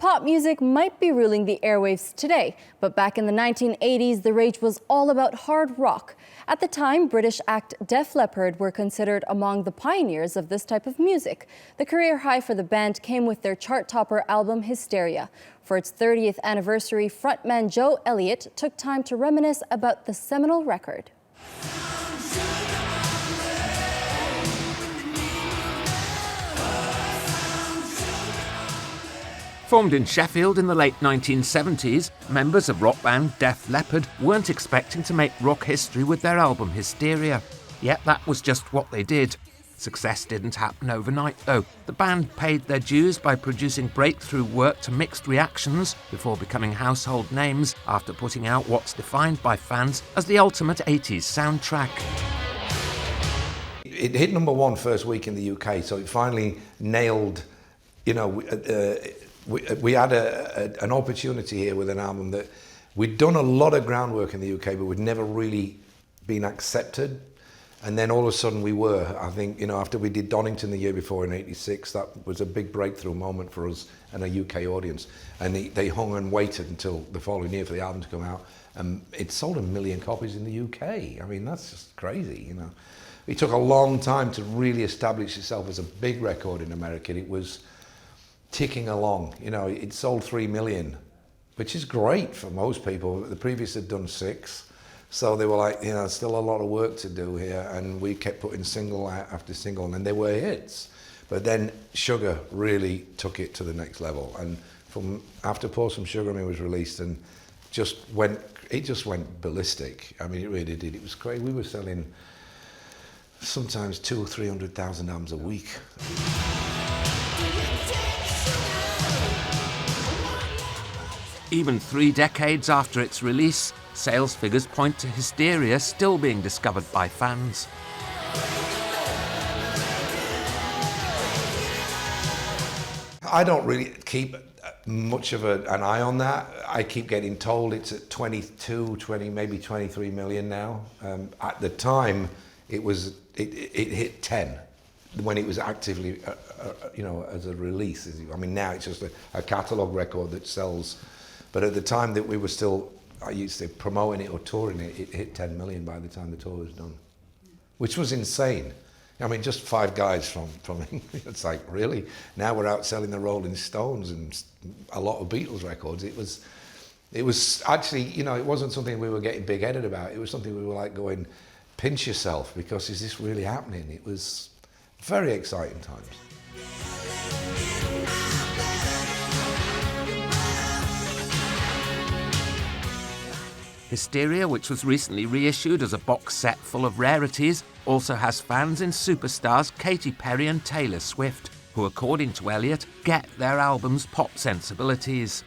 Pop music might be ruling the airwaves today, but back in the 1980s, the rage was all about hard rock. At the time, British act Def Leppard were considered among the pioneers of this type of music. The career high for the band came with their chart-topper album Hysteria. For its 30th anniversary, frontman Joe Elliott took time to reminisce about the seminal record. Formed in Sheffield in the late 1970s, members of rock band Def Leppard weren't expecting to make rock history with their album Hysteria. Yet that was just what they did. Success didn't happen overnight, though. The band paid their dues by producing breakthrough work to mixed reactions before becoming household names after putting out what's defined by fans as the ultimate 80s soundtrack. It hit number one first week in the UK, so it finally nailed, we had an opportunity here with an album that we'd done a lot of groundwork in the UK, but we'd never really been accepted. And then all of a sudden we were. I think, after we did Donington the year before in '86, that was a big breakthrough moment for us and a UK audience. And they hung and waited until the following year for the album to come out. And it sold 1 million copies in the UK. I mean, that's just crazy, It took a long time to really establish itself as a big record in America. It was ticking along. It sold 3 million, which is great for most people. The previous had done 6. So they were like, still a lot of work to do here. And we kept putting single out after single, and they were hits. But then Sugar really took it to the next level. And from after Pour Some Sugar on Me was released, and it just went ballistic. I mean, it really did. It was crazy. We were selling sometimes 200,000 or 300,000 albums a week. Even 3 decades after its release, sales figures point to Hysteria still being discovered by fans. I don't really keep much of an eye on that. I keep getting told it's at 22, 20, maybe 23 million now. At the time, it hit 10 when it was actively, as a release. I mean, now it's just a catalogue record that sells. But at the time that we were still, I used to say, promoting it or touring it, it hit 10 million by the time the tour was done, which was insane. I mean, just 5 guys from England. It's like, really? Now we're out selling the Rolling Stones and a lot of Beatles records. It was actually, it wasn't something we were getting big-headed about. It was something we were like going, pinch yourself, because is this really happening? It was very exciting times. Hysteria, which was recently reissued as a box set full of rarities, also has fans in superstars Katy Perry and Taylor Swift, who, according to Elliott, get their album's pop sensibilities.